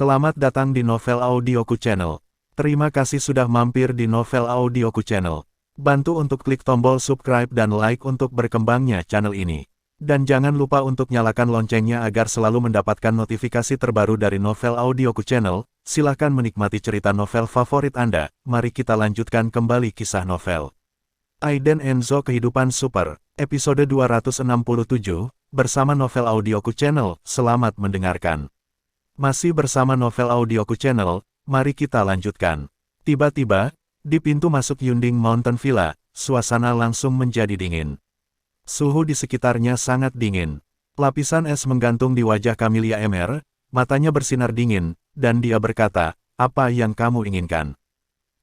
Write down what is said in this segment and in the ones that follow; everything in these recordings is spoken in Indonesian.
Selamat datang di Novel Audioku Channel. Terima kasih sudah mampir di Novel Audioku Channel. Bantu untuk klik tombol subscribe dan like untuk berkembangnya channel ini. Dan jangan lupa untuk nyalakan loncengnya agar selalu mendapatkan notifikasi terbaru dari Novel Audioku Channel. Silahkan menikmati cerita novel favorit Anda. Mari kita lanjutkan kembali kisah novel Aiden Enzo Kehidupan Super, episode 267, bersama Novel Audioku Channel. Selamat mendengarkan. Masih bersama Novel Audioku Channel, mari kita lanjutkan. Tiba-tiba, di pintu masuk Yunding Mountain Villa, suasana langsung menjadi dingin. Suhu di sekitarnya sangat dingin. Lapisan es menggantung di wajah Camelia Emer, matanya bersinar dingin, dan dia berkata, "Apa yang kamu inginkan?"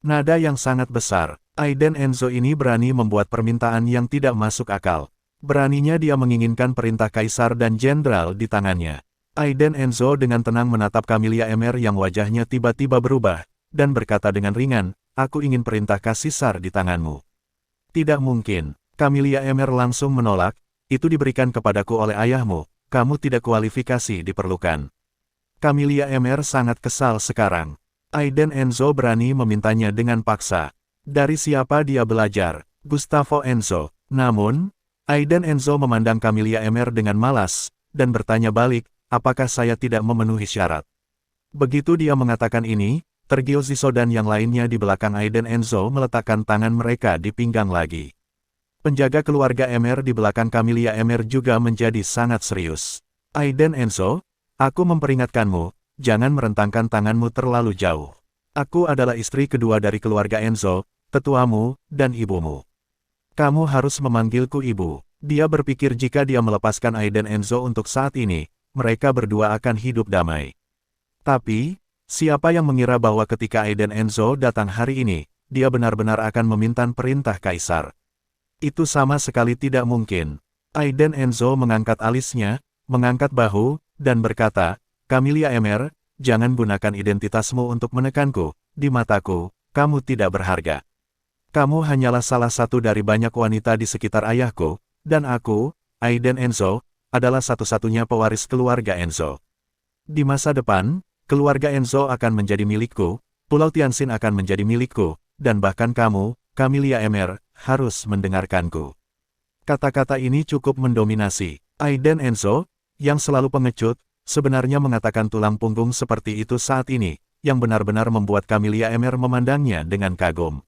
Nada yang sangat besar. Aiden Enzo ini berani membuat permintaan yang tidak masuk akal. Beraninya dia menginginkan perintah kaisar dan jenderal di tangannya. Aiden Enzo dengan tenang menatap Camelia Emer yang wajahnya tiba-tiba berubah, dan berkata dengan ringan, "Aku ingin perintah kaisar di tanganmu." "Tidak mungkin." Camelia Emer langsung menolak, "Itu diberikan kepadaku oleh ayahmu, kamu tidak kualifikasi diperlukan." Camelia Emer sangat kesal sekarang. Aiden Enzo berani memintanya dengan paksa. Dari siapa dia belajar? Gustavo Enzo. Namun, Aiden Enzo memandang Camelia Emer dengan malas, dan bertanya balik, "Apakah saya tidak memenuhi syarat?" Begitu dia mengatakan ini, Tergio Ziso dan yang lainnya di belakang Aiden Enzo meletakkan tangan mereka di pinggang lagi. Penjaga keluarga Emer di belakang Camelia Emer juga menjadi sangat serius. "Aiden Enzo, aku memperingatkanmu, jangan merentangkan tanganmu terlalu jauh. Aku adalah istri kedua dari keluarga Enzo, tetuamu, dan ibumu. Kamu harus memanggilku ibu." Dia berpikir jika dia melepaskan Aiden Enzo untuk saat ini, mereka berdua akan hidup damai. Tapi, siapa yang mengira bahwa ketika Aiden Enzo datang hari ini, dia benar-benar akan meminta perintah kaisar? Itu sama sekali tidak mungkin. Aiden Enzo mengangkat alisnya, mengangkat bahu, dan berkata, "Camelia Emer, jangan gunakan identitasmu untuk menekanku. Di mataku, kamu tidak berharga. Kamu hanyalah salah satu dari banyak wanita di sekitar ayahku, dan aku, Aiden Enzo, adalah satu-satunya pewaris keluarga Enzo. Di masa depan, keluarga Enzo akan menjadi milikku, Pulau Tianxin akan menjadi milikku, dan bahkan kamu, Camelia Emer, harus mendengarkanku." Kata-kata ini cukup mendominasi. Aiden Enzo, yang selalu pengecut, sebenarnya mengatakan tulang punggung seperti itu saat ini, yang benar-benar membuat Camelia Emer memandangnya dengan kagum.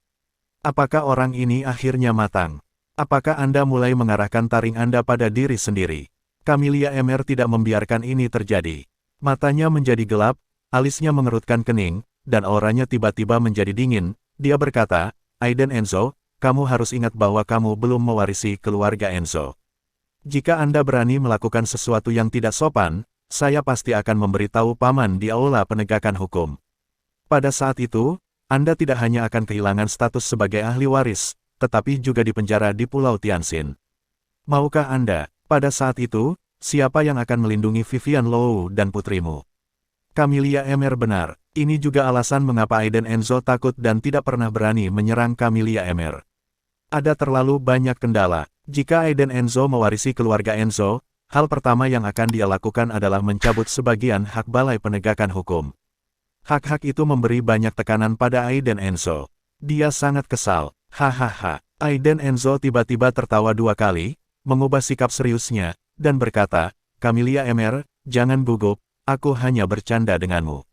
Apakah orang ini akhirnya matang? Apakah Anda mulai mengarahkan taring Anda pada diri sendiri? Camelia Emer tidak membiarkan ini terjadi. Matanya menjadi gelap, alisnya mengerutkan kening, dan auranya tiba-tiba menjadi dingin. Dia berkata, "Aiden Enzo, kamu harus ingat bahwa kamu belum mewarisi keluarga Enzo. Jika Anda berani melakukan sesuatu yang tidak sopan, saya pasti akan memberitahu paman di aula penegakan hukum. Pada saat itu, Anda tidak hanya akan kehilangan status sebagai ahli waris, tetapi juga dipenjara di Pulau Tianxin. Maukah Anda, pada saat itu, siapa yang akan melindungi Vivian Lou dan putrimu?" Camelia Emer benar. Ini juga alasan mengapa Aiden Enzo takut dan tidak pernah berani menyerang Camelia Emer. Ada terlalu banyak kendala. Jika Aiden Enzo mewarisi keluarga Enzo, hal pertama yang akan dia lakukan adalah mencabut sebagian hak Balai Penegakan Hukum. Hak-hak itu memberi banyak tekanan pada Aiden Enzo. Dia sangat kesal. Hahaha. Aiden Enzo tiba-tiba tertawa dua kali, mengubah sikap seriusnya, dan berkata, "Camelia Emer, jangan gugup, aku hanya bercanda denganmu.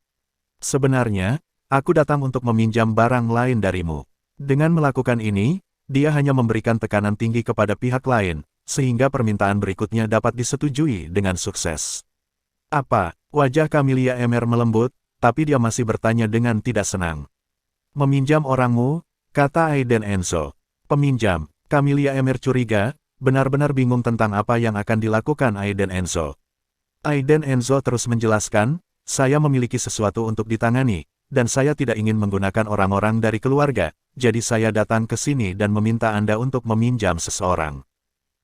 Sebenarnya, aku datang untuk meminjam barang lain darimu." Dengan melakukan ini, dia hanya memberikan tekanan tinggi kepada pihak lain, sehingga permintaan berikutnya dapat disetujui dengan sukses. "Apa?" Wajah Camelia Emer melembut, tapi dia masih bertanya dengan tidak senang. "Meminjam orangmu?" kata Aiden Enzo. "Peminjam." Camelia Emer curiga, benar-benar bingung tentang apa yang akan dilakukan Aiden Enzo. Aiden Enzo terus menjelaskan, "Saya memiliki sesuatu untuk ditangani, dan saya tidak ingin menggunakan orang-orang dari keluarga, jadi saya datang ke sini dan meminta Anda untuk meminjam seseorang."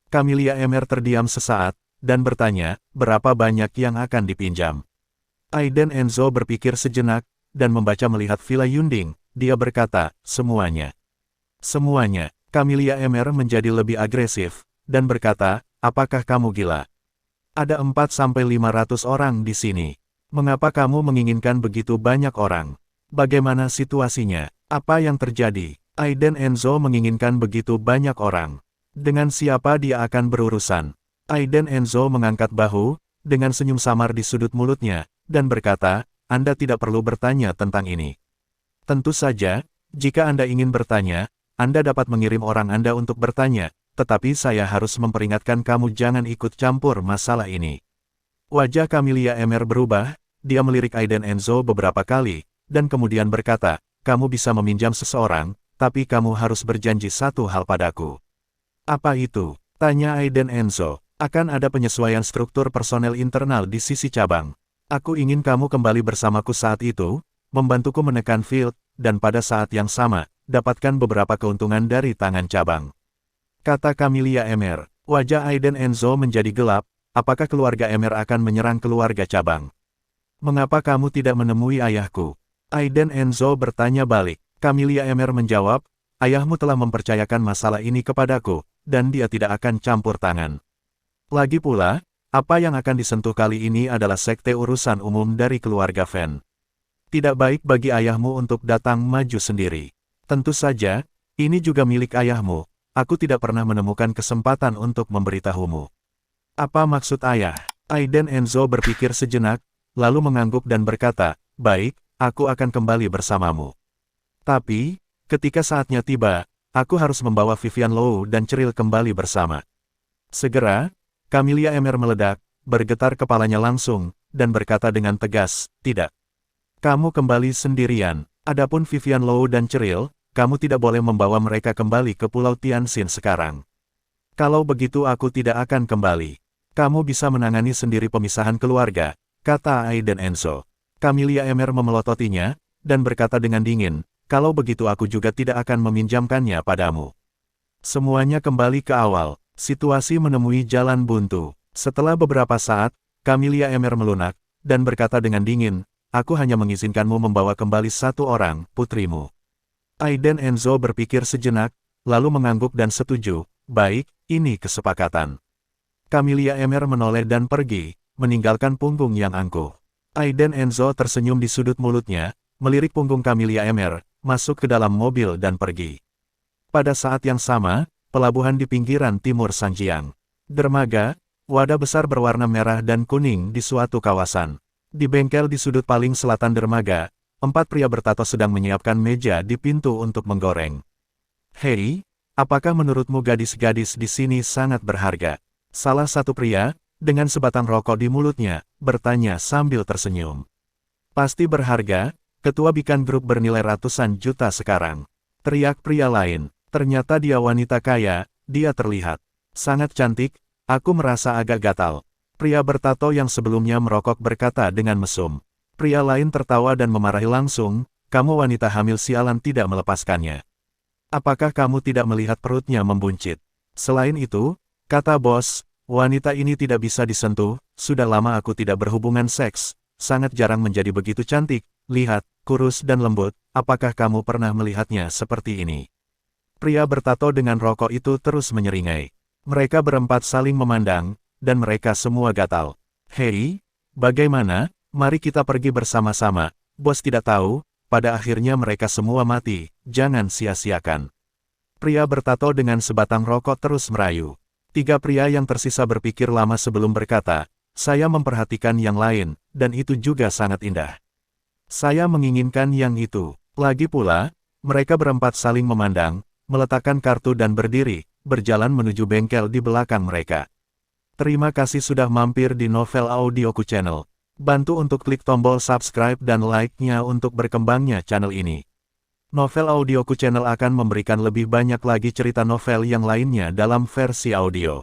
Camelia Emer terdiam sesaat, dan bertanya, "Berapa banyak yang akan dipinjam?" Aiden Enzo berpikir sejenak, dan membaca melihat Villa Yunding. Dia berkata, "Semuanya." "Semuanya." Camelia Emer menjadi lebih agresif, dan berkata, "Apakah kamu gila? Ada 4-500 orang di sini. Mengapa kamu menginginkan begitu banyak orang? Bagaimana situasinya? Apa yang terjadi? Aiden Enzo menginginkan begitu banyak orang. Dengan siapa dia akan berurusan? Aiden Enzo mengangkat bahu, dengan senyum samar di sudut mulutnya, dan berkata, Anda tidak perlu bertanya tentang ini. Tentu saja, jika Anda ingin bertanya, Anda dapat mengirim orang Anda untuk bertanya, tetapi saya harus memperingatkan kamu jangan ikut campur masalah ini. Wajah Camelia Emer berubah, dia melirik Aiden Enzo beberapa kali, dan kemudian berkata, kamu bisa meminjam seseorang, tapi kamu harus berjanji satu hal padaku. Apa itu? Tanya Aiden Enzo. Akan ada penyesuaian struktur personel internal di sisi cabang. Aku ingin kamu kembali bersamaku saat itu, membantuku menekan field, dan pada saat yang sama, dapatkan beberapa keuntungan dari tangan cabang. Kata Camelia Emer. Wajah Aiden Enzo menjadi gelap, apakah keluarga Emer akan menyerang keluarga cabang? Mengapa kamu tidak menemui ayahku? Aiden Enzo bertanya balik. Camelia Emer menjawab, ayahmu telah mempercayakan masalah ini kepadaku, dan dia tidak akan campur tangan. Lagi pula, apa yang akan disentuh kali ini adalah sekte urusan umum dari keluarga Fan. Tidak baik bagi ayahmu untuk datang maju sendiri. Tentu saja, ini juga milik ayahmu, aku tidak pernah menemukan kesempatan untuk memberitahumu. Apa maksud ayah? Aiden Enzo berpikir sejenak, lalu mengangguk dan berkata, baik, aku akan kembali bersamamu. Tapi, ketika saatnya tiba, aku harus membawa Vivian Low dan Cheryl kembali bersama. Segera, Camelia Emer meledak, bergetar kepalanya langsung, dan berkata dengan tegas, tidak. Kamu kembali sendirian, adapun Vivian Low dan Cheryl, kamu tidak boleh membawa mereka kembali ke Pulau Tianxin sekarang. Kalau begitu aku tidak akan kembali. Kamu bisa menangani sendiri pemisahan keluarga, kata Aiden Enzo. Camelia Emer memelototinya, dan berkata dengan dingin, kalau begitu aku juga tidak akan meminjamkannya padamu. Semuanya kembali ke awal. Situasi menemui jalan buntu. Setelah beberapa saat, Camelia Emer melunak, dan berkata dengan dingin, aku hanya mengizinkanmu membawa kembali satu orang, putrimu. Aiden Enzo berpikir sejenak, lalu mengangguk dan setuju, baik, ini kesepakatan. Camelia Emer menoleh dan pergi, meninggalkan punggung yang angkuh. Aiden Enzo tersenyum di sudut mulutnya, melirik punggung Camelia Emer, masuk ke dalam mobil dan pergi. Pada saat yang sama, pelabuhan di pinggiran timur Sanjiang. Dermaga, wadah besar berwarna merah dan kuning di suatu kawasan. Di bengkel di sudut paling selatan dermaga, 4 pria bertato sedang menyiapkan meja di pintu untuk menggoreng. Hei, apakah menurutmu gadis-gadis di sini sangat berharga? Salah satu pria, dengan sebatang rokok di mulutnya, bertanya sambil tersenyum. Pasti berharga, ketua Bikan Group bernilai ratusan juta sekarang. Teriak pria lain. Ternyata dia wanita kaya, dia terlihat sangat cantik, aku merasa agak gatal. Pria bertato yang sebelumnya merokok berkata dengan mesum. Pria lain tertawa dan memarahi langsung, kamu wanita hamil sialan tidak melepaskannya. Apakah kamu tidak melihat perutnya membuncit? Selain itu, kata bos, wanita ini tidak bisa disentuh, sudah lama aku tidak berhubungan seks, sangat jarang menjadi begitu cantik, lihat, kurus dan lembut, apakah kamu pernah melihatnya seperti ini? Pria bertato dengan rokok itu terus menyeringai. Mereka berempat saling memandang, dan mereka semua gatal. Hei, bagaimana? Mari kita pergi bersama-sama. Bos tidak tahu, pada akhirnya mereka semua mati, jangan sia-siakan. Pria bertato dengan sebatang rokok terus merayu. 3 pria yang tersisa berpikir lama sebelum berkata, saya memperhatikan yang lain, dan itu juga sangat indah. Saya menginginkan yang itu. Lagi pula, mereka berempat saling memandang, meletakkan kartu dan berdiri, berjalan menuju bengkel di belakang mereka. Terima kasih sudah mampir di Novel Audioku Channel. Bantu untuk klik tombol subscribe dan like-nya untuk berkembangnya channel ini. Novel Audioku Channel akan memberikan lebih banyak lagi cerita novel yang lainnya dalam versi audio.